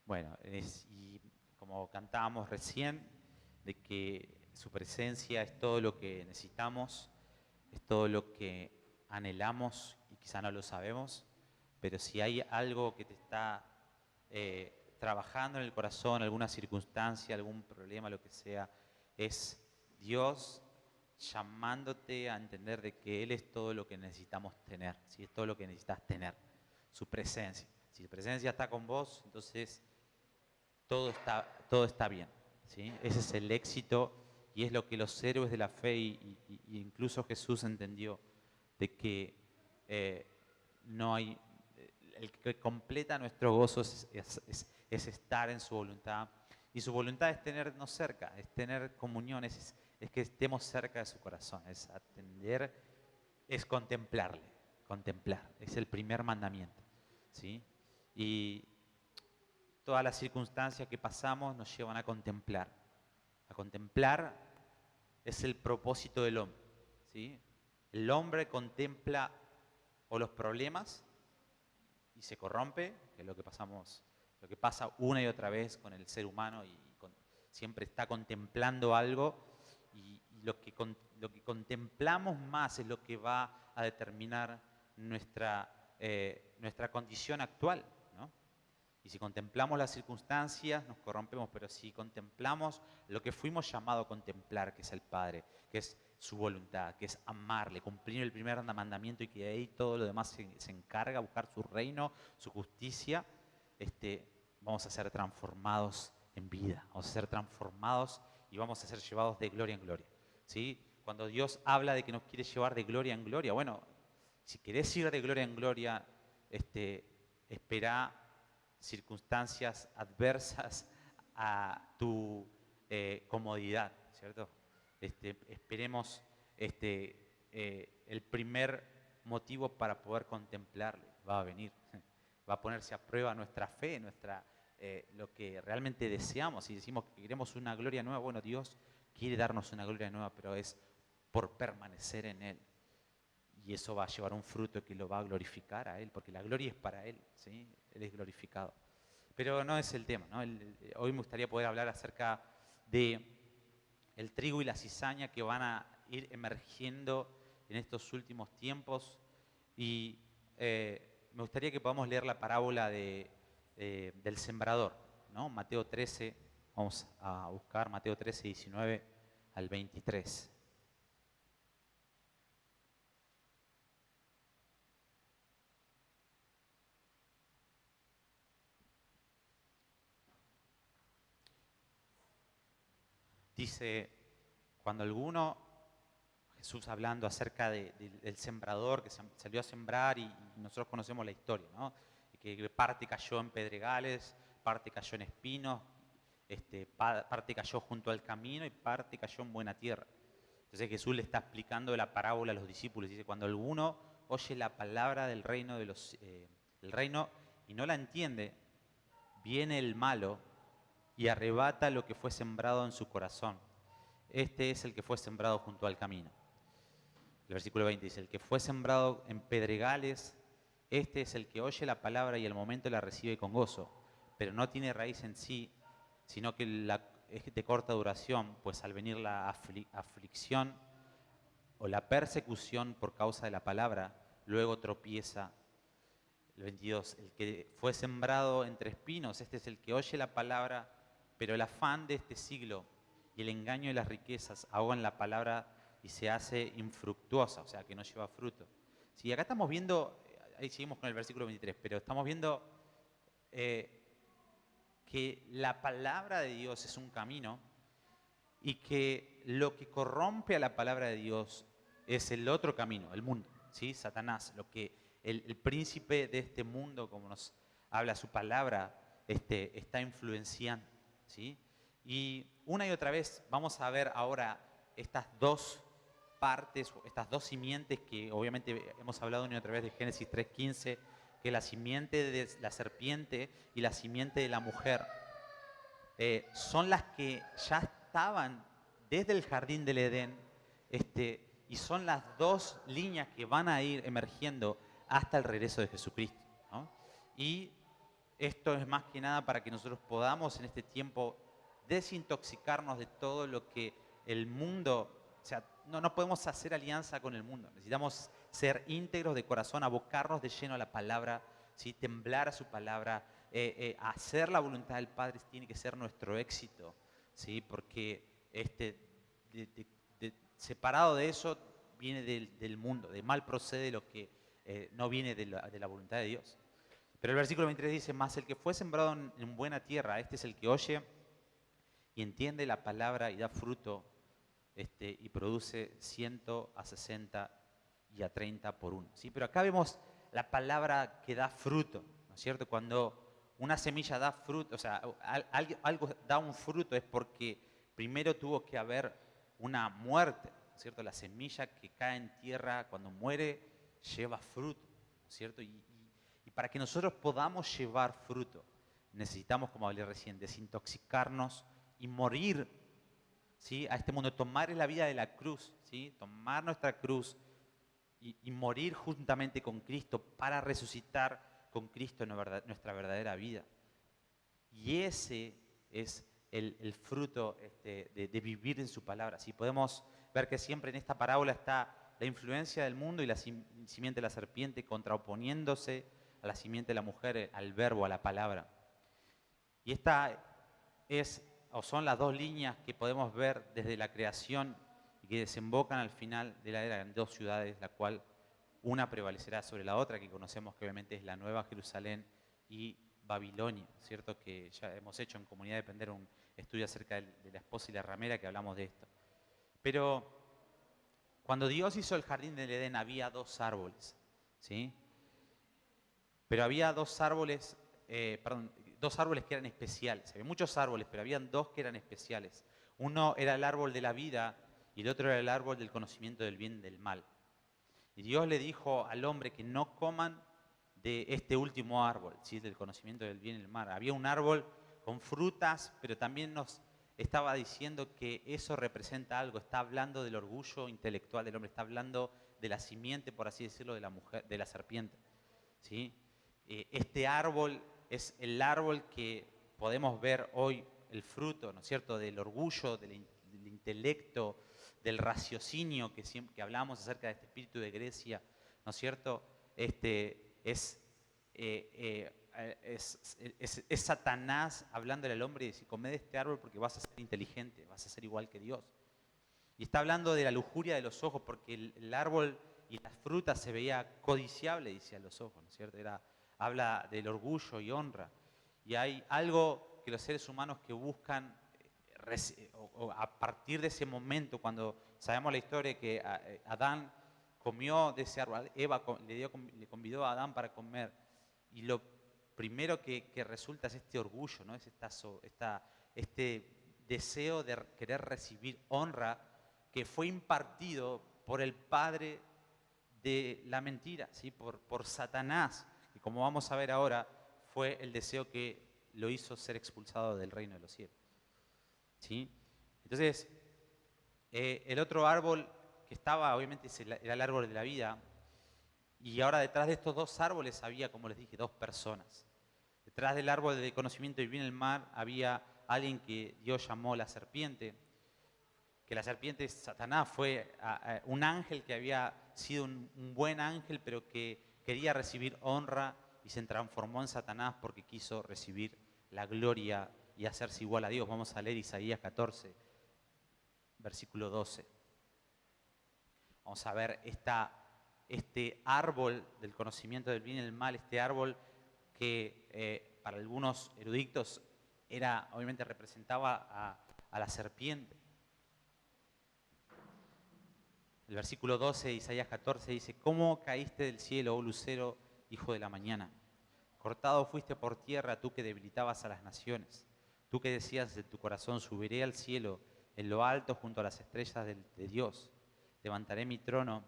Bueno, y como cantábamos recién, de que su presencia es todo lo que necesitamos, es todo lo que anhelamos y quizá no lo sabemos, pero si hay algo que te está trabajando en el corazón, alguna circunstancia, algún problema, lo que sea, es Dios llamándote a entender de que Él es todo lo que necesitamos tener, ¿sí? Es todo lo que necesitas tener, su presencia. Si su presencia está con vos, entonces todo está bien, ¿sí? Ese es el éxito y es lo que los héroes de la fe y incluso Jesús entendió, de que eh, no hay, el que completa nuestro gozo es estar en su voluntad. Y su voluntad es tenernos cerca, es tener comunión, es que estemos cerca de su corazón, es atender, es contemplar, es el primer mandamiento, ¿sí? Y todas las circunstancias que pasamos nos llevan a contemplar. A contemplar es el propósito del hombre, ¿sí? El hombre contempla o los problemas y se corrompe, que es lo que pasamos, lo que pasa una y otra vez con el ser humano siempre está contemplando algo y lo que contemplamos más es lo que va a determinar nuestra condición actual, ¿no? Y si contemplamos las circunstancias, nos corrompemos, pero si contemplamos lo que fuimos llamados a contemplar, que es el Padre, que es su voluntad, que es amarle, cumplir el primer mandamiento y que de ahí todo lo demás se encarga, buscar su reino, su justicia, vamos a ser transformados en vida, vamos a ser transformados y vamos a ser llevados de gloria en gloria, ¿sí? Cuando Dios habla de que nos quiere llevar de gloria en gloria, bueno, si querés ir de gloria en gloria, espera circunstancias adversas a tu comodidad, ¿cierto? Esperemos el primer motivo para poder contemplarle, va a venir, va a ponerse a prueba nuestra fe, lo que realmente deseamos. Si decimos que queremos una gloria nueva, bueno, Dios quiere darnos una gloria nueva, pero es por permanecer en Él. Y eso va a llevar un fruto que lo va a glorificar a Él, porque la gloria es para Él, ¿sí? Él es glorificado. Pero no es el tema, ¿no? Hoy me gustaría poder hablar acerca de el trigo y la cizaña que van a ir emergiendo en estos últimos tiempos. Y me gustaría que podamos leer la parábola del sembrador, ¿no? Mateo 13, vamos a buscar Mateo 13, 19 al 23. Dice, cuando Jesús hablando acerca del sembrador que salió a sembrar y nosotros conocemos la historia, ¿no? Que parte cayó en pedregales, parte cayó en espinos, parte cayó junto al camino y parte cayó en buena tierra. Entonces Jesús le está explicando la parábola a los discípulos. Dice, cuando alguno oye la palabra del reino, del reino y no la entiende, viene el malo y arrebata lo que fue sembrado en su corazón. Este es el que fue sembrado junto al camino. El versículo 20 dice, el que fue sembrado en pedregales, este es el que oye la palabra y al momento la recibe con gozo, pero no tiene raíz en sí, sino que es de corta duración, pues al venir la aflicción o la persecución por causa de la palabra, luego tropieza. El 22, el que fue sembrado entre espinos, este es el que oye la palabra, pero el afán de este siglo y el engaño de las riquezas ahogan la palabra y se hace infructuosa, o sea, que no lleva fruto. Sí, acá estamos viendo, ahí seguimos con el versículo 23, pero estamos viendo eh, que la palabra de Dios es un camino y que lo que corrompe a la palabra de Dios es el otro camino, el mundo, ¿sí? Satanás, lo que el príncipe de este mundo, como nos habla su palabra, está influenciando, ¿sí? Y una y otra vez vamos a ver ahora estas dos partes, estas dos simientes que obviamente hemos hablado una y otra vez de Génesis 3:15, que la simiente de la serpiente y la simiente de la mujer son las que ya estaban desde el jardín del Edén, y son las dos líneas que van a ir emergiendo hasta el regreso de Jesucristo, ¿no? Y esto es más que nada para que nosotros podamos en este tiempo desintoxicarnos de todo lo que el mundo, o sea, no podemos hacer alianza con el mundo. Necesitamos ser íntegros de corazón, abocarnos de lleno a la palabra, ¿sí? Temblar a su palabra, hacer la voluntad del Padre tiene que ser nuestro éxito, ¿sí? Porque separado de eso viene del mundo, de mal procede lo que no viene de la voluntad de Dios. Pero el versículo 23 dice, más el que fue sembrado en buena tierra, este es el que oye y entiende la palabra y da fruto, y produce 100, a 60 y a 30 por uno. ¿Sí? Pero acá vemos la palabra que da fruto, ¿no es cierto? Cuando una semilla da fruto, o sea, algo da un fruto es porque primero tuvo que haber una muerte, ¿no es cierto? La semilla que cae en tierra cuando muere lleva fruto, ¿no es cierto? Y para que nosotros podamos llevar fruto, necesitamos, como hablé recién, desintoxicarnos y morir, ¿sí? A este mundo, tomar la vida de la cruz, ¿sí? Tomar nuestra cruz y morir juntamente con Cristo para resucitar con Cristo en nuestra verdadera vida. Y ese es el fruto de vivir en su palabra. ¿Sí? Podemos ver que siempre en esta parábola está la influencia del mundo y la simiente de la serpiente contraoponiéndose a la simiente de la mujer, al verbo, a la palabra. Y esta son las dos líneas que podemos ver desde la creación y que desembocan al final de la era en dos ciudades, la cual una prevalecerá sobre la otra, que conocemos que obviamente es la Nueva Jerusalén y Babilonia, ¿cierto? Que ya hemos hecho en Comunidad de Pender un estudio acerca de la esposa y la ramera, que hablamos de esto. Pero cuando Dios hizo el jardín del Edén había dos árboles, ¿sí? Pero había dos árboles que eran especiales. Había muchos árboles, pero habían dos que eran especiales. Uno era el árbol de la vida y el otro era el árbol del conocimiento del bien y del mal. Y Dios le dijo al hombre que no coman de este último árbol, ¿sí? Del conocimiento del bien y del mal. Había un árbol con frutas, pero también nos estaba diciendo que eso representa algo. Está hablando del orgullo intelectual del hombre, está hablando de la simiente, por así decirlo, de la mujer, de la serpiente, ¿sí? Este árbol es el árbol que podemos ver hoy, el fruto, ¿no es cierto?, del orgullo, del intelecto, del raciocinio que hablamos acerca de este espíritu de Grecia, ¿no es cierto? Es Satanás hablándole al hombre y dice, come de este árbol porque vas a ser inteligente, vas a ser igual que Dios. Y está hablando de la lujuria de los ojos porque el árbol y las frutas se veía codiciable, dice a los ojos, ¿no es cierto? Habla del orgullo y honra. Y hay algo que los seres humanos que buscan, o a partir de ese momento, cuando sabemos la historia que Adán comió de ese árbol, Eva le convidó a Adán para comer, y lo primero que resulta es este orgullo, ¿no? Es este deseo de querer recibir honra que fue impartido por el padre de la mentira, ¿sí? por Satanás, que como vamos a ver ahora, fue el deseo que lo hizo ser expulsado del reino de los cielos. ¿Sí? Entonces, el otro árbol que estaba, obviamente, era el árbol de la vida, y ahora detrás de estos dos árboles había, como les dije, dos personas. Detrás del árbol del conocimiento del bien y el mal había alguien que Dios llamó la serpiente, que la serpiente, Satanás, fue un ángel que había sido un buen ángel, pero que quería recibir honra y se transformó en Satanás porque quiso recibir la gloria y hacerse igual a Dios. Vamos a leer Isaías 14, versículo 12. Vamos a ver este árbol del conocimiento del bien y del mal, este árbol que para algunos eruditos obviamente representaba a la serpiente. El versículo 12 de Isaías 14 dice, ¿cómo caíste del cielo, oh lucero, hijo de la mañana? Cortado fuiste por tierra, tú que debilitabas a las naciones. Tú que decías en tu corazón, subiré al cielo, en lo alto junto a las estrellas de Dios. Levantaré mi trono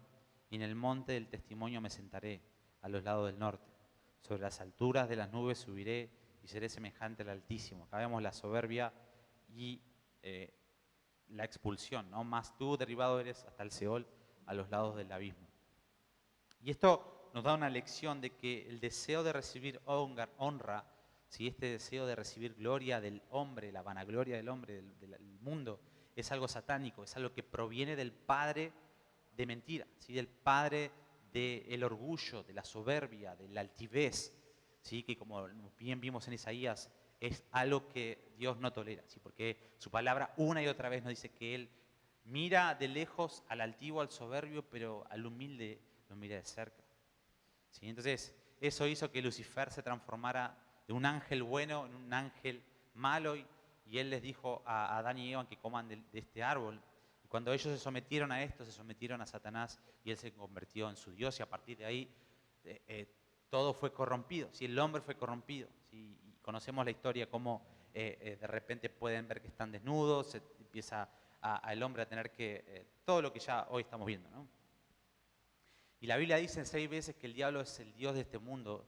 y en el monte del testimonio me sentaré, a los lados del norte. Sobre las alturas de las nubes subiré y seré semejante al Altísimo. Acá vemos la soberbia y la expulsión, ¿no? Mas tú derribado eres hasta el Seol, a los lados del abismo. Y esto nos da una lección de que el deseo de recibir honra, ¿sí? Este deseo de recibir gloria del hombre, la vanagloria del hombre, del mundo, es algo satánico, es algo que proviene del padre de mentira, ¿sí? Del padre del orgullo, de la soberbia, de la altivez, ¿sí? Que como bien vimos en Isaías, es algo que Dios no tolera, ¿sí? Porque su palabra una y otra vez nos dice que Él mira de lejos al altivo, al soberbio, pero al humilde lo mira de cerca, ¿sí? Entonces, eso hizo que Lucifer se transformara de un ángel bueno en un ángel malo, y él les dijo a Adán y Eva que coman de este árbol. Y cuando ellos se sometieron a esto, se sometieron a Satanás, y él se convirtió en su Dios, y a partir de ahí todo fue corrompido, ¿sí? El hombre fue corrompido, ¿sí? Y conocemos la historia, cómo de repente pueden ver que están desnudos, se empieza el hombre a tener que, todo lo que ya hoy estamos viendo, ¿no? Y la Biblia dice 6 veces que el diablo es el Dios de este mundo,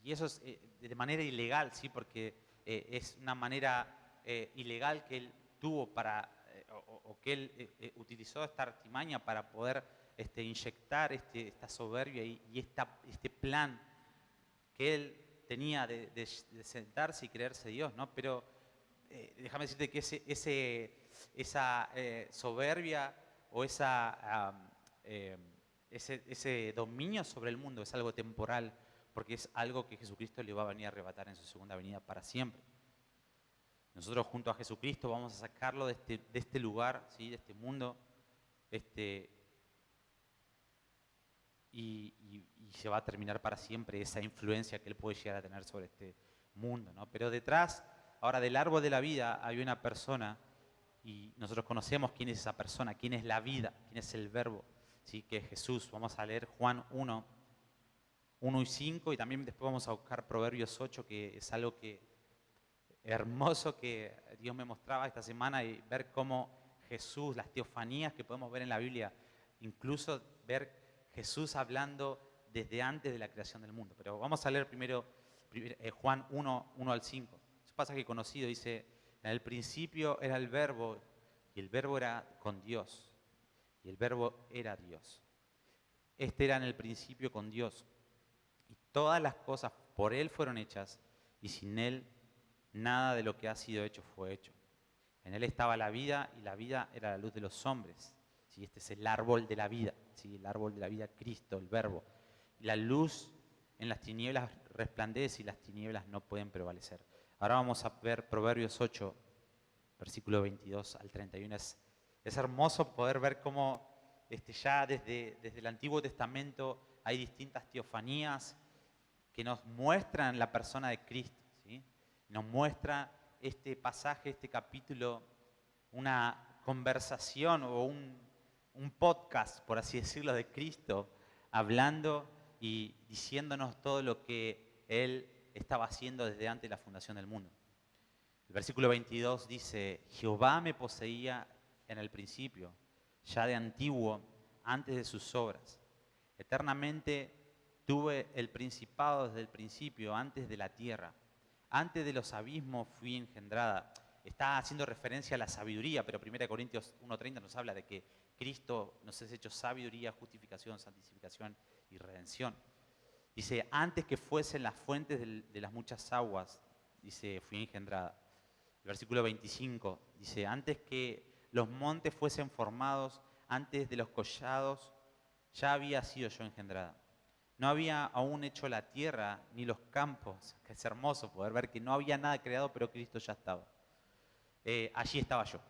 y eso es de manera ilegal, ¿sí? Porque es una manera ilegal que él tuvo para, o que él utilizó esta artimaña para poder inyectar esta soberbia y este plan que él tenía de sentarse y creerse Dios, ¿no? Pero déjame decirte que esa soberbia o ese dominio sobre el mundo es algo temporal, porque es algo que Jesucristo le va a venir a arrebatar en su segunda venida para siempre. Nosotros junto a Jesucristo vamos a sacarlo de este lugar, ¿sí? De este mundo, y se va a terminar para siempre esa influencia que él puede llegar a tener sobre este mundo, ¿no? Pero detrás, ahora del árbol de la vida, hay una persona, y nosotros conocemos quién es esa persona, quién es la vida, quién es el verbo, ¿sí? Que es Jesús. Vamos a leer Juan 1, 1 y 5, y también después vamos a buscar Proverbios 8, que es algo hermoso que Dios me mostraba esta semana, y ver cómo Jesús, las teofanías que podemos ver en la Biblia, incluso ver Jesús hablando desde antes de la creación del mundo. Pero vamos a leer primero Juan 1, 1 al 5. Es un pasaje conocido, dice: en el principio era el verbo, y el verbo era con Dios, y el verbo era Dios. Este era en el principio con Dios, y todas las cosas por Él fueron hechas, y sin Él nada de lo que ha sido hecho fue hecho. En Él estaba la vida, y la vida era la luz de los hombres. ¿Sí? Este es el árbol de la vida, ¿sí? El árbol de la vida, Cristo, el verbo. La luz en las tinieblas resplandece, y las tinieblas no pueden prevalecer. Ahora vamos a ver Proverbios 8, versículo 22 al 31. Es hermoso poder ver cómo ya desde el Antiguo Testamento hay distintas teofanías que nos muestran la persona de Cristo, ¿sí? Nos muestra este pasaje, este capítulo, una conversación o un podcast, por así decirlo, de Cristo, hablando y diciéndonos todo lo que Él estaba haciendo desde antes de la fundación del mundo. El versículo 22 dice: Jehová me poseía en el principio, ya de antiguo, antes de sus obras. Eternamente tuve el principado desde el principio, antes de la tierra. Antes de los abismos fui engendrada. Está haciendo referencia a la sabiduría, pero 1 Corintios 1:30 nos habla de que Cristo nos ha hecho sabiduría, justificación, santificación y redención. Dice: antes que fuesen las fuentes de las muchas aguas, dice, fui engendrada. El versículo 25 dice: antes que los montes fuesen formados, antes de los collados, ya había sido yo engendrada. No había aún hecho la tierra ni los campos, que es hermoso poder ver que no había nada creado, pero Cristo ya estaba. Allí estaba yo.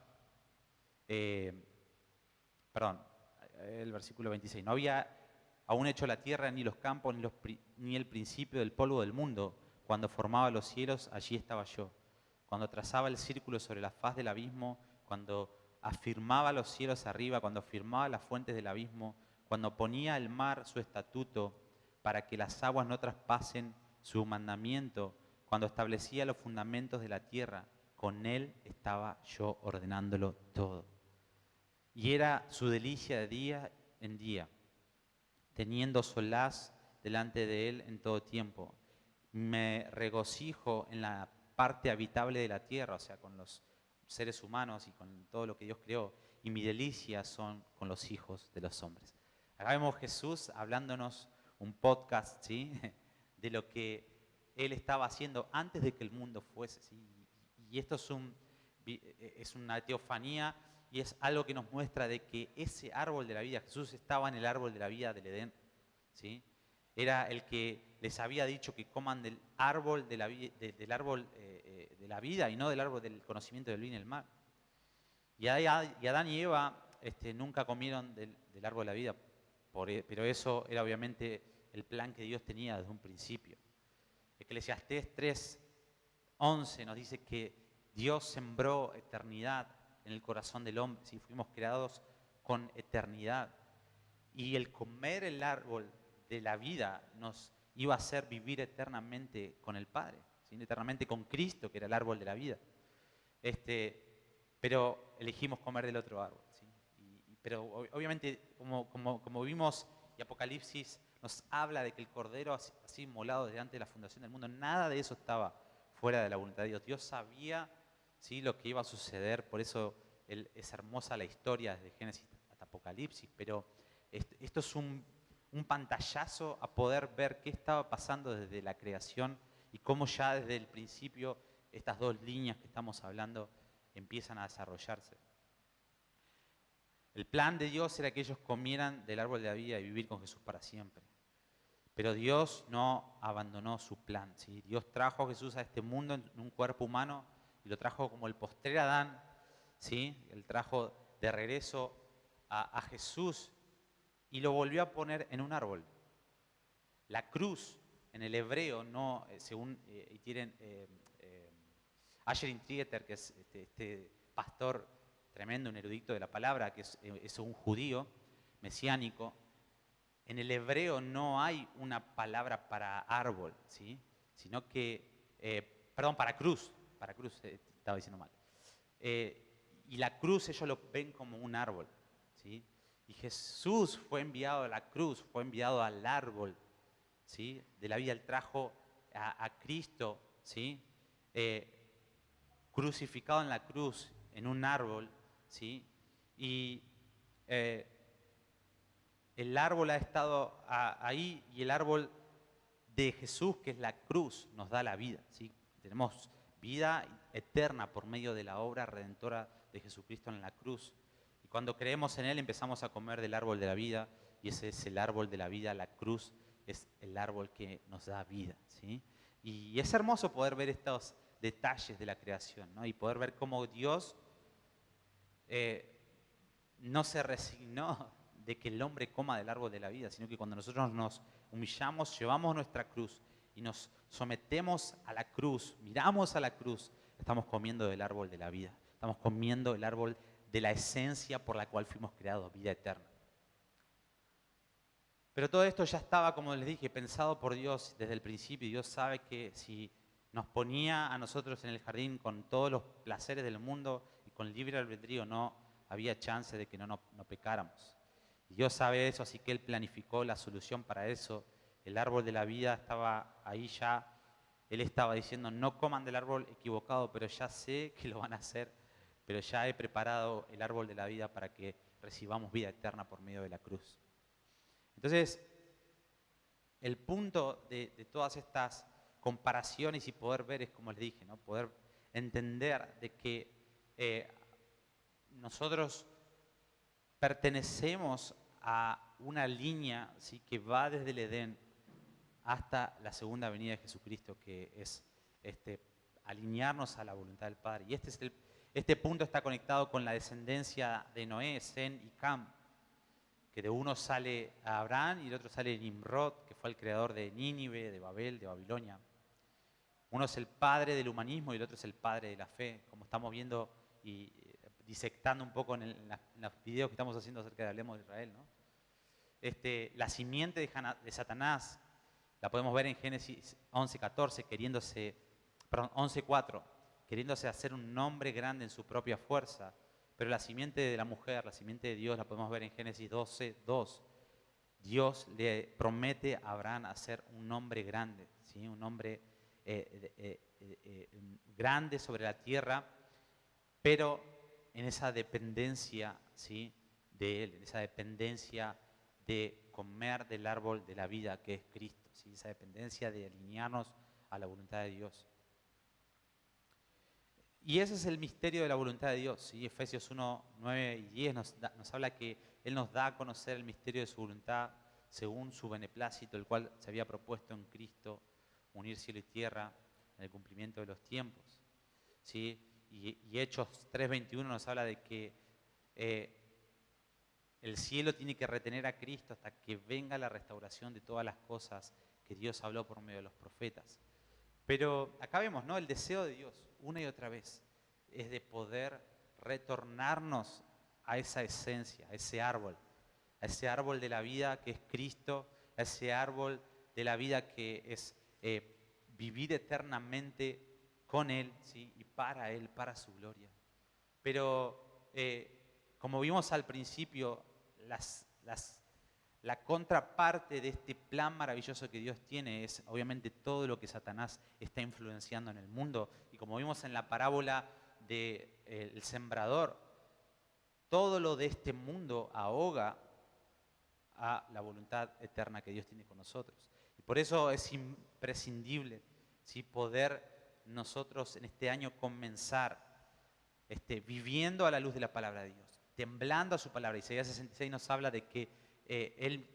Perdón, el versículo 26. No había aún hecho la tierra ni los campos ni el principio del polvo del mundo. Cuando formaba los cielos, allí estaba yo. Cuando trazaba el círculo sobre la faz del abismo, cuando afirmaba los cielos arriba, cuando afirmaba las fuentes del abismo, cuando ponía el mar su estatuto para que las aguas no traspasen su mandamiento, cuando establecía los fundamentos de la tierra, con Él estaba yo ordenándolo todo. Y era su delicia de día en día, teniendo solaz delante de Él en todo tiempo. Me regocijo en la parte habitable de la tierra, o sea, con los seres humanos y con todo lo que Dios creó, y mi delicia son con los hijos de los hombres. Acá vemos Jesús hablándonos un podcast, ¿sí? De lo que Él estaba haciendo antes de que el mundo fuese. ¿Sí? Y esto es una teofanía y es algo que nos muestra de que ese árbol de la vida, Jesús estaba en el árbol de la vida del Edén. ¿Sí? Era el que les había dicho que coman del árbol de la, del árbol, de la vida y no del árbol del conocimiento del bien y el mal. Y Adán y Eva nunca comieron del árbol de la vida, pero eso era obviamente el plan que Dios tenía desde un principio. Eclesiastés 3:11 nos dice que Dios sembró eternidad en el corazón del hombre, ¿sí? Fuimos creados con eternidad. Y el comer el árbol de la vida nos iba a hacer vivir eternamente con el Padre, ¿sí? Eternamente con Cristo, que era el árbol de la vida. Pero elegimos comer del otro árbol, ¿sí? Pero obviamente, como vimos, y Apocalipsis nos habla de que el Cordero así inmolado desde antes de la fundación del mundo, nada de eso estaba fuera de la voluntad de Dios. Dios sabía, ¿sí?, lo que iba a suceder, por eso es hermosa la historia desde Génesis hasta Apocalipsis, pero esto es un pantallazo a poder ver qué estaba pasando desde la creación y cómo ya desde el principio estas dos líneas que estamos hablando empiezan a desarrollarse. El plan de Dios era que ellos comieran del árbol de la vida y vivir con Jesús para siempre. Pero Dios no abandonó su plan, ¿sí? Dios trajo a Jesús a este mundo en un cuerpo humano y lo trajo como el postrer Adán, ¿sí? Él trajo de regreso a Jesús y lo volvió a poner en un árbol. La cruz en el hebreo, no, según Asher Trieter, que es este pastor tremendo, un erudito de la palabra, que es un judío mesiánico, en el hebreo no hay una palabra para árbol, ¿sí? Sino que, perdón, para cruz, estaba diciendo mal. Y la cruz ellos lo ven como un árbol, ¿sí? Y Jesús fue enviado a la cruz, fue enviado al árbol, ¿sí?, de la vida. Él trajo a Cristo, ¿sí?, crucificado en la cruz, en un árbol, ¿sí? Y el árbol ha estado ahí, y el árbol de Jesús, que es la cruz, nos da la vida, ¿sí? Tenemos vida eterna por medio de la obra redentora de Jesucristo en la cruz. Y cuando creemos en Él empezamos a comer del árbol de la vida, y ese es el árbol de la vida. La cruz es el árbol que nos da vida, ¿sí? Y es hermoso poder ver estos detalles de la creación, ¿no? Y poder ver cómo Dios no se resignó de que el hombre coma del árbol de la vida, sino que cuando nosotros nos humillamos, llevamos nuestra cruz y nos sometemos a la cruz, miramos a la cruz, estamos comiendo del árbol de la vida, estamos comiendo el árbol de la esencia por la cual fuimos creados, vida eterna. Pero todo esto ya estaba, como les dije, pensado por Dios desde el principio. Dios sabe que si nos ponía a nosotros en el jardín con todos los placeres del mundo y con libre albedrío, no había chance de que no pecáramos. Y Dios sabe eso, así que Él planificó la solución para eso. El árbol de la vida estaba ahí ya. Él estaba diciendo, no coman del árbol equivocado, pero ya sé que lo van a hacer. Pero ya he preparado el árbol de la vida para que recibamos vida eterna por medio de la cruz. Entonces, el punto de todas estas comparaciones y poder ver es, como les dije, ¿no?, poder entender de que nosotros pertenecemos a una línea, ¿sí?, que va desde el Edén hasta la segunda venida de Jesucristo, que es alinearnos a la voluntad del Padre. Y este punto está conectado con la descendencia de Noé, Sem y Cam, que de uno sale Abraham y del otro sale Nimrod, que fue el creador de Nínive, de Babel, de Babilonia. Uno es el padre del humanismo y el otro es el padre de la fe, como estamos viendo y disectando un poco en los videos que estamos haciendo acerca de Hablemos de Israel, ¿no? La simiente de Satanás la podemos ver en Génesis 11:14, 11:4, queriéndose hacer un nombre grande en su propia fuerza. Pero la simiente de la mujer, la simiente de Dios, la podemos ver en Génesis 12:2. Dios le promete a Abraham hacer un nombre grande, ¿sí?, un nombre grande sobre la tierra, pero en esa dependencia, ¿sí?, de Él, en esa dependencia de comer del árbol de la vida que es Cristo, ¿sí?, esa dependencia de alinearnos a la voluntad de Dios. Y ese es el misterio de la voluntad de Dios. ¿Sí? Efesios 1, 9 y 10 nos habla que Él nos da a conocer el misterio de su voluntad según su beneplácito, el cual se había propuesto en Cristo unir cielo y tierra en el cumplimiento de los tiempos. ¿Sí? Y Hechos 3:21 nos habla de que el cielo tiene que retener a Cristo hasta que venga la restauración de todas las cosas que Dios habló por medio de los profetas. Pero acá vemos, ¿no? El deseo de Dios, una y otra vez, es de poder retornarnos a esa esencia, a ese árbol de la vida que es Cristo, a ese árbol de la vida que es vivir eternamente con Él, ¿sí? Y para Él, para su gloria. Pero como vimos al principio, la contraparte de este plan maravilloso que Dios tiene es obviamente todo lo que Satanás está influenciando en el mundo. Y como vimos en la parábola del sembrador, todo lo de este mundo ahoga a la voluntad eterna que Dios tiene con nosotros. Y por eso es imprescindible, ¿sí? Poder nosotros en este año comenzar viviendo a la luz de la palabra de Dios, temblando a su palabra. Isaías 66 nos habla de que Él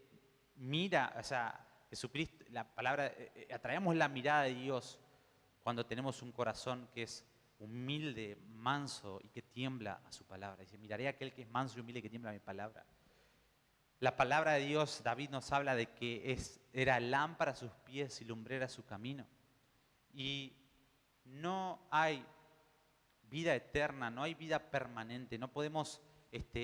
mira, o sea, Jesucristo, la palabra, atraemos la mirada de Dios cuando tenemos un corazón que es humilde, manso y que tiembla a su palabra. Dice, miraré a aquel que es manso y humilde y que tiembla a mi palabra. La palabra de Dios, David nos habla de que era lámpara a sus pies y lumbrera a su camino. Y no hay vida eterna, no hay vida permanente, no podemos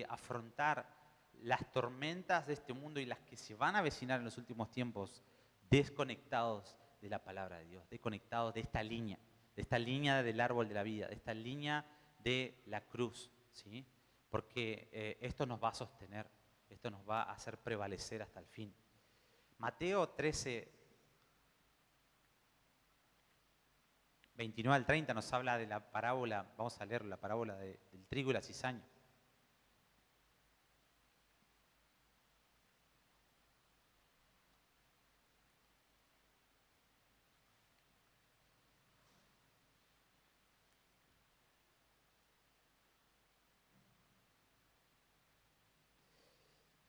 afrontar las tormentas de este mundo y las que se van a avecinar en los últimos tiempos desconectados de la palabra de Dios, desconectados de esta línea del árbol de la vida, de esta línea de la cruz, ¿sí? Porque esto nos va a sostener, esto nos va a hacer prevalecer hasta el fin. Mateo 13, 29 al 30 nos habla de la parábola, vamos a leer la parábola del trigo y la cizaña.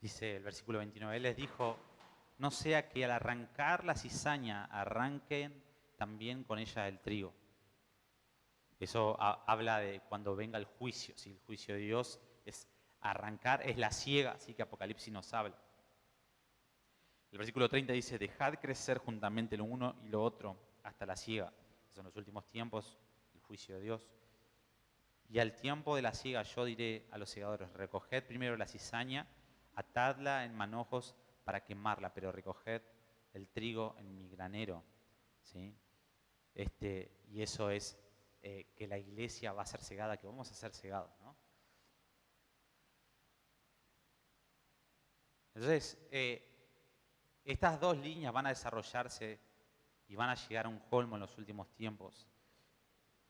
Dice el versículo 29, Él les dijo, no sea que al arrancar la cizaña arranquen también con ella el trigo. Eso habla de cuando venga el juicio, ¿sí? El juicio de Dios es arrancar, es la siega, así que Apocalipsis nos habla. El versículo 30 dice, dejad crecer juntamente lo uno y lo otro hasta la siega. Son los últimos tiempos, el juicio de Dios. Y al tiempo de la siega yo diré a los segadores, recoged primero la cizaña, atadla en manojos para quemarla, pero recoged el trigo en mi granero. ¿Sí? Y eso es que la iglesia va a ser cegada, que vamos a ser cegados, ¿no? Entonces, estas dos líneas van a desarrollarse y van a llegar a un colmo en los últimos tiempos.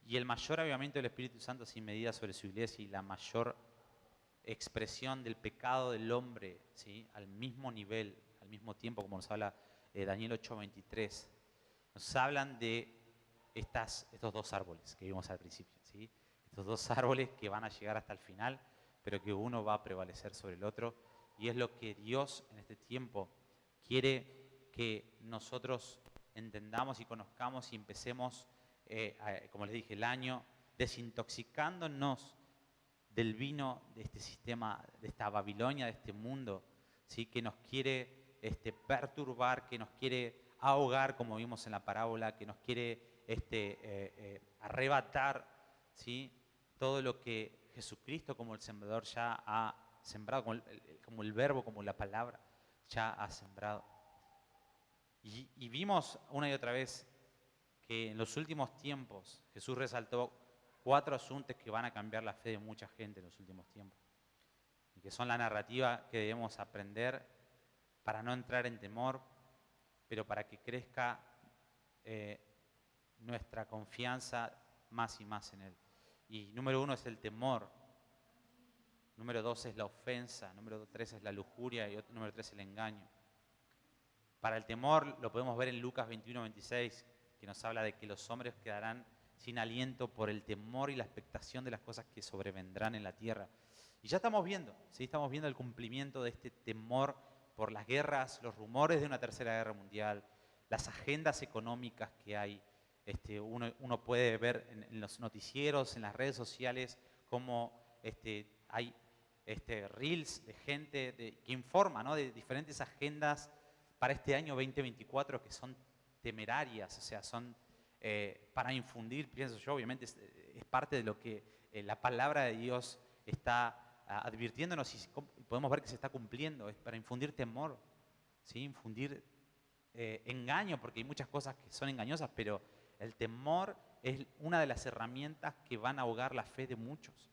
Y el mayor avivamiento del Espíritu Santo sin medida sobre su iglesia y la mayor expresión del pecado del hombre, ¿sí? Al mismo nivel, al mismo tiempo, como nos habla Daniel 8:23, nos hablan de estos dos árboles que vimos al principio, ¿sí? Estos dos árboles que van a llegar hasta el final, pero que uno va a prevalecer sobre el otro, y es lo que Dios en este tiempo quiere que nosotros entendamos y conozcamos y empecemos, como les dije, el año desintoxicándonos del vino de este sistema, de esta Babilonia, de este mundo, ¿sí? Que nos quiere perturbar, que nos quiere ahogar, como vimos en la parábola, que nos quiere arrebatar, ¿sí? Todo lo que Jesucristo como el sembrador ya ha sembrado, como el verbo, como la palabra, ya ha sembrado. Y vimos una y otra vez que en los últimos tiempos Jesús resaltó 4 asuntos que van a cambiar la fe de mucha gente en los últimos tiempos. Y que son la narrativa que debemos aprender para no entrar en temor, pero para que crezca nuestra confianza más y más en Él. Y número 1 es el temor. Número 2 es la ofensa. Número 3 es la lujuria. Y número 3 el engaño. Para el temor lo podemos ver en Lucas 21:26, que nos habla de que los hombres quedarán sin aliento por el temor y la expectación de las cosas que sobrevendrán en la tierra. Y ya estamos viendo, ¿sí? Estamos viendo el cumplimiento de este temor por las guerras, los rumores de una tercera guerra mundial, las agendas económicas que hay. Uno puede ver en los noticieros, en las redes sociales, cómo hay reels de gente que informa, ¿no?, de diferentes agendas para este año 2024 que son temerarias, o sea, son para infundir, pienso yo, obviamente es parte de lo que la palabra de Dios está advirtiéndonos y podemos ver que se está cumpliendo, es para infundir temor, ¿sí? Infundir engaño, porque hay muchas cosas que son engañosas, pero el temor es una de las herramientas que van a ahogar la fe de muchos.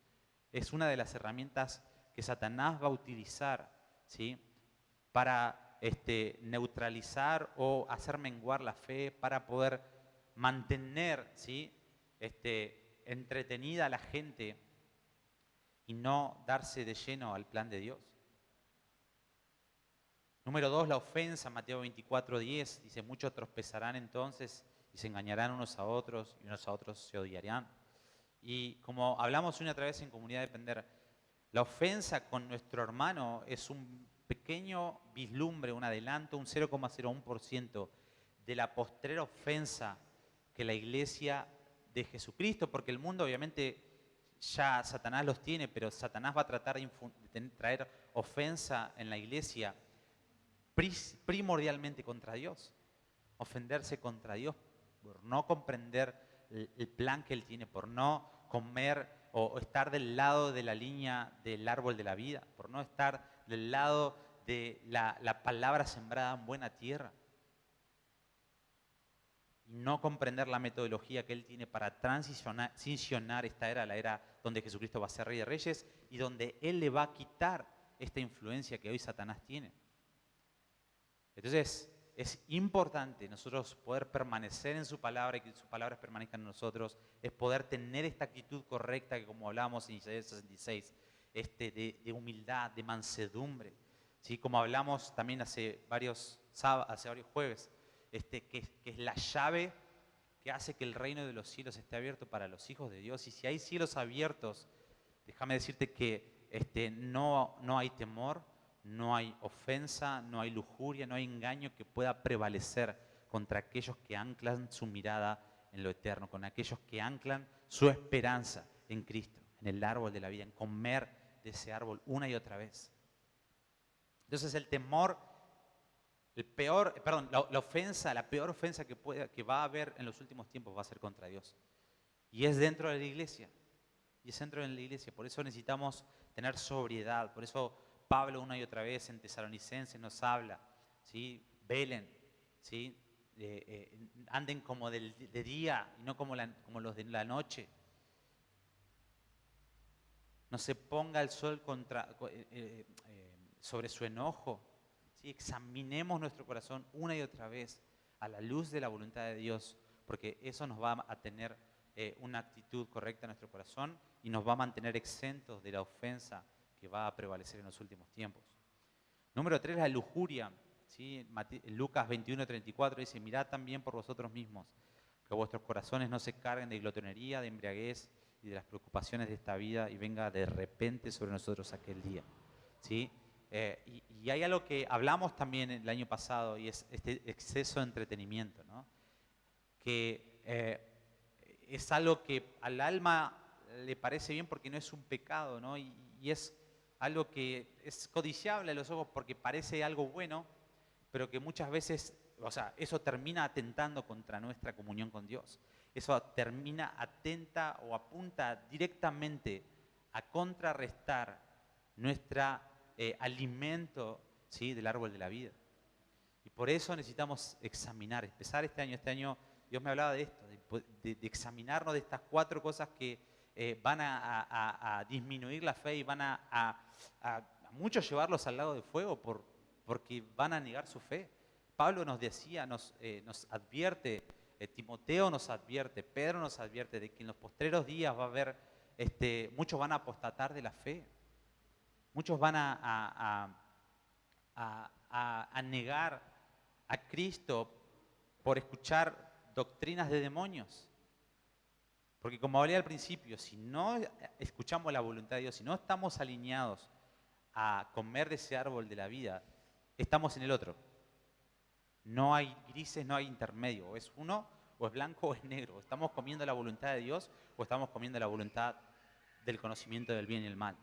Es una de las herramientas que Satanás va a utilizar, ¿sí?, para neutralizar o hacer menguar la fe, para poder mantener, ¿sí?, entretenida a la gente y no darse de lleno al plan de Dios. Número 2, la ofensa. Mateo 24:10 dice: muchos tropezarán entonces y se engañarán unos a otros y unos a otros se odiarán. Y como hablamos una otra vez en Comunidad Depender, la ofensa con nuestro hermano es un pequeño vislumbre, un adelanto, un 0,01% de la postrera ofensa que la iglesia de Jesucristo, porque el mundo obviamente ya Satanás los tiene, pero Satanás va a tratar de traer ofensa en la iglesia primordialmente contra Dios, ofenderse contra Dios por no comprender el plan que Él tiene, por no comer o estar del lado de la línea del árbol de la vida, por no estar del lado de la palabra sembrada en buena tierra y no comprender la metodología que Él tiene para transicionar esta era, la era donde Jesucristo va a ser Rey de Reyes y donde Él le va a quitar esta influencia que hoy Satanás tiene. Entonces, es importante nosotros poder permanecer en su palabra y que sus palabras permanezcan en nosotros, es poder tener esta actitud correcta que, como hablamos en Isaías 66, de humildad, de mansedumbre, ¿sí? Como hablamos también hace varios jueves, que es la llave que hace que el reino de los cielos esté abierto para los hijos de Dios. Y si hay cielos abiertos, déjame decirte que no hay temor, no hay ofensa, no hay lujuria, no hay engaño que pueda prevalecer contra aquellos que anclan su mirada en lo eterno, con aquellos que anclan su esperanza en Cristo, en el árbol de la vida, en comer de ese árbol una y otra vez. Entonces el temor, la ofensa, la peor ofensa que va a haber en los últimos tiempos va a ser contra Dios. Y es dentro de la iglesia. Y es dentro de la iglesia. Por eso necesitamos tener sobriedad. Por eso Pablo una y otra vez en Tesalonicenses nos habla, ¿sí? Velen, ¿sí? Anden como de día y no como los de la noche. No se ponga el sol sobre su enojo. ¿Sí? Examinemos nuestro corazón una y otra vez a la luz de la voluntad de Dios, porque eso nos va a tener una actitud correcta en nuestro corazón y nos va a mantener exentos de la ofensa que va a prevalecer en los últimos tiempos. Número 3, la lujuria. ¿Sí? Lucas 21:34 dice: mirad también por vosotros mismos, que vuestros corazones no se carguen de glotonería, de embriaguez y de las preocupaciones de esta vida, y venga de repente sobre nosotros aquel día. ¿Sí? Y hay algo que hablamos también el año pasado, y es este exceso de entretenimiento, ¿no? Que es algo que al alma le parece bien porque no es un pecado, ¿no? Y es algo que es codiciable a los ojos porque parece algo bueno, pero que muchas veces, o sea, eso termina atentando contra nuestra comunión con Dios. Eso atenta o apunta directamente a contrarrestar nuestro alimento, ¿sí?, del árbol de la vida. Y por eso necesitamos examinar, empezar este año Dios me hablaba de esto, de examinarnos de estas 4 cosas que van a disminuir la fe y van a muchos llevarlos al lago de fuego porque van a negar su fe. Pablo nos decía, nos advierte, Timoteo nos advierte, Pedro nos advierte de que en los postreros días va a haber, muchos van a apostatar de la fe, muchos van a negar a Cristo por escuchar doctrinas de demonios. Porque como hablé al principio, si no escuchamos la voluntad de Dios, si no estamos alineados a comer de ese árbol de la vida, estamos en el otro. No hay grises, no hay intermedio. O es uno, o es blanco, o es negro. O estamos comiendo la voluntad de Dios, o estamos comiendo la voluntad del conocimiento del bien y el mal.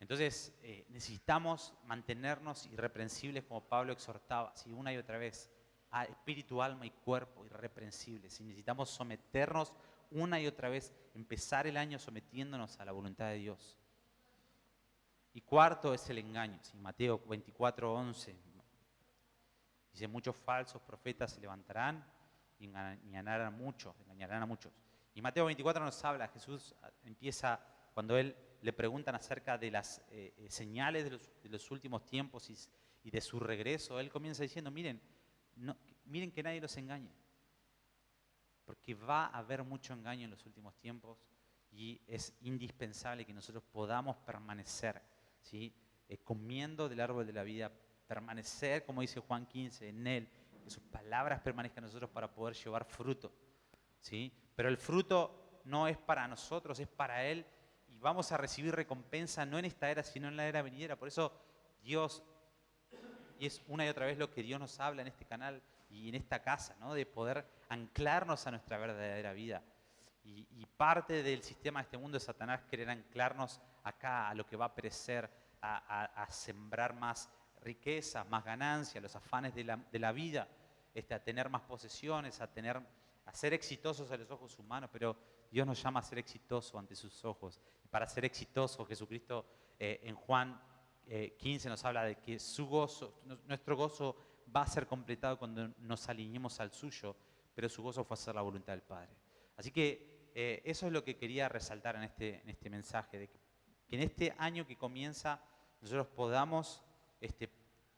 Entonces, necesitamos mantenernos irreprensibles, como Pablo exhortaba, ¿sí? Una y otra vez, a espíritu, alma y cuerpo irreprensibles. ¿Sí? Necesitamos someternos una y otra vez, empezar el año sometiéndonos a la voluntad de Dios. Y cuarto es el engaño. ¿Sí? Mateo 24:11 dice: muchos falsos profetas se levantarán y engañarán a muchos. Y Mateo 24 nos habla, Jesús empieza cuando él le preguntan acerca de las señales de los últimos tiempos y de su regreso. Él comienza diciendo: miren que nadie los engañe, porque va a haber mucho engaño en los últimos tiempos y es indispensable que nosotros podamos permanecer, ¿sí? Comiendo del árbol de la vida, permanecer, como dice Juan 15, en Él, que sus palabras permanezcan en nosotros para poder llevar fruto, ¿sí? Pero el fruto no es para nosotros, es para Él, y vamos a recibir recompensa no en esta era, sino en la era venidera. Por eso Dios, y es una y otra vez lo que Dios nos habla en este canal y en esta casa, ¿no? De poder anclarnos a nuestra verdadera vida. Y parte del sistema de este mundo es Satanás querer anclarnos acá a lo que va a perecer, a sembrar más riqueza, más ganancia, los afanes de la vida, a tener más posesiones, a ser exitosos a los ojos humanos, pero Dios nos llama a ser exitosos ante sus ojos. Y para ser exitosos, Jesucristo en Juan 15 nos habla de que nuestro gozo va a ser completado cuando nos alineemos al suyo, pero su gozo fue hacer la voluntad del Padre. Así que eso es lo que quería resaltar en este mensaje, de que en este año que comienza nosotros podamos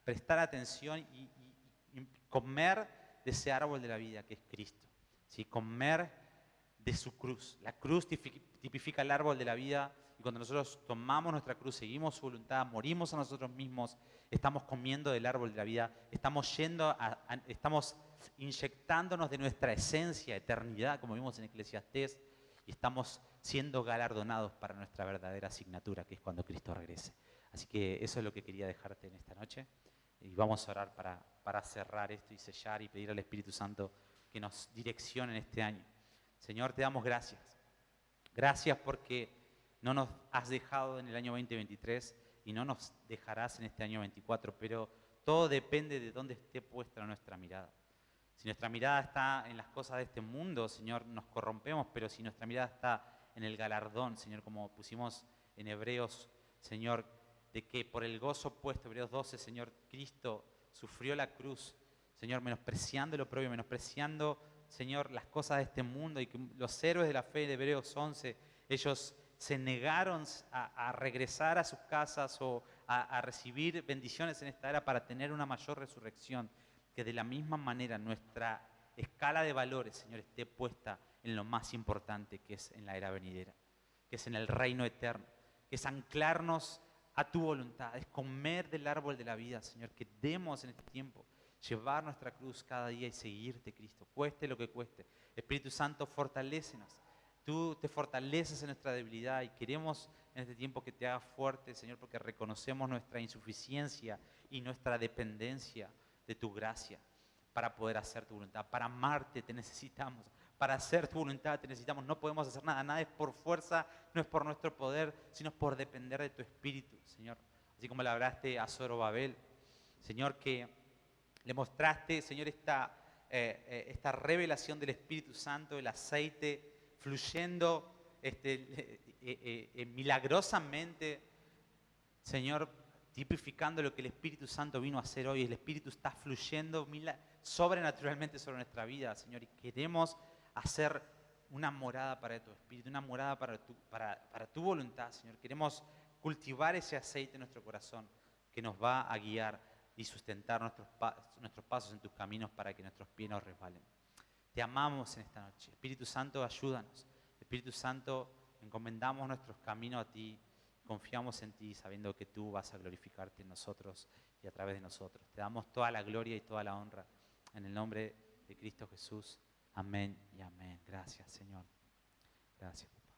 prestar atención y comer de ese árbol de la vida que es Cristo, ¿sí? Comer de su cruz. La cruz tipifica el árbol de la vida, y cuando nosotros tomamos nuestra cruz, seguimos su voluntad, morimos a nosotros mismos, estamos comiendo del árbol de la vida, estamos inyectándonos de nuestra esencia, eternidad, como vimos en Eclesiastés, y estamos siendo galardonados para nuestra verdadera asignatura, que es cuando Cristo regrese. Así que eso es lo que quería dejarte en esta noche, y vamos a orar para cerrar esto y sellar y pedir al Espíritu Santo que nos direccione en este año. Señor, te damos gracias. Gracias porque no nos has dejado en el año 2023 y no nos dejarás en este año 24, pero todo depende de dónde esté puesta nuestra mirada. Si nuestra mirada está en las cosas de este mundo, Señor, nos corrompemos, pero si nuestra mirada está en el galardón, Señor, como pusimos en Hebreos, Señor, de que por el gozo puesto, Hebreos 12, Señor, Cristo sufrió la cruz, Señor, menospreciando lo propio, menospreciando, Señor, las cosas de este mundo, y que los héroes de la fe de Hebreos 11, ellos se negaron a regresar a sus casas o a recibir bendiciones en esta era para tener una mayor resurrección. Que de la misma manera nuestra escala de valores, Señor, esté puesta en lo más importante, que es en la era venidera, que es en el reino eterno, que es anclarnos a tu voluntad, es comer del árbol de la vida, Señor, que demos en este tiempo, llevar nuestra cruz cada día y seguirte, Cristo, cueste lo que cueste. Espíritu Santo, fortalécenos. Tú te fortaleces en nuestra debilidad y queremos en este tiempo que te hagas fuerte, Señor, porque reconocemos nuestra insuficiencia y nuestra dependencia de tu gracia para poder hacer tu voluntad. Para amarte te necesitamos, para hacer tu voluntad te necesitamos. No podemos hacer nada, nada es por fuerza, no es por nuestro poder, sino es por depender de tu Espíritu, Señor. Así como le hablaste a Zorobabel, Señor, que le mostraste, Señor, esta revelación del Espíritu Santo, el aceite fluyendo milagrosamente, Señor, tipificando lo que el Espíritu Santo vino a hacer hoy. El Espíritu está fluyendo sobrenaturalmente sobre nuestra vida, Señor, y queremos hacer una morada para tu Espíritu, una morada para tu voluntad, Señor. Queremos cultivar ese aceite en nuestro corazón que nos va a guiar y sustentar nuestros pasos en tus caminos para que nuestros pies no resbalen. Te amamos en esta noche. Espíritu Santo, ayúdanos. Espíritu Santo, encomendamos nuestros caminos a ti. Confiamos en ti sabiendo que tú vas a glorificarte en nosotros y a través de nosotros. Te damos toda la gloria y toda la honra En el nombre de Cristo Jesús. Amén y amén. Gracias, Señor. Gracias, papá.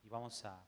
Y vamos a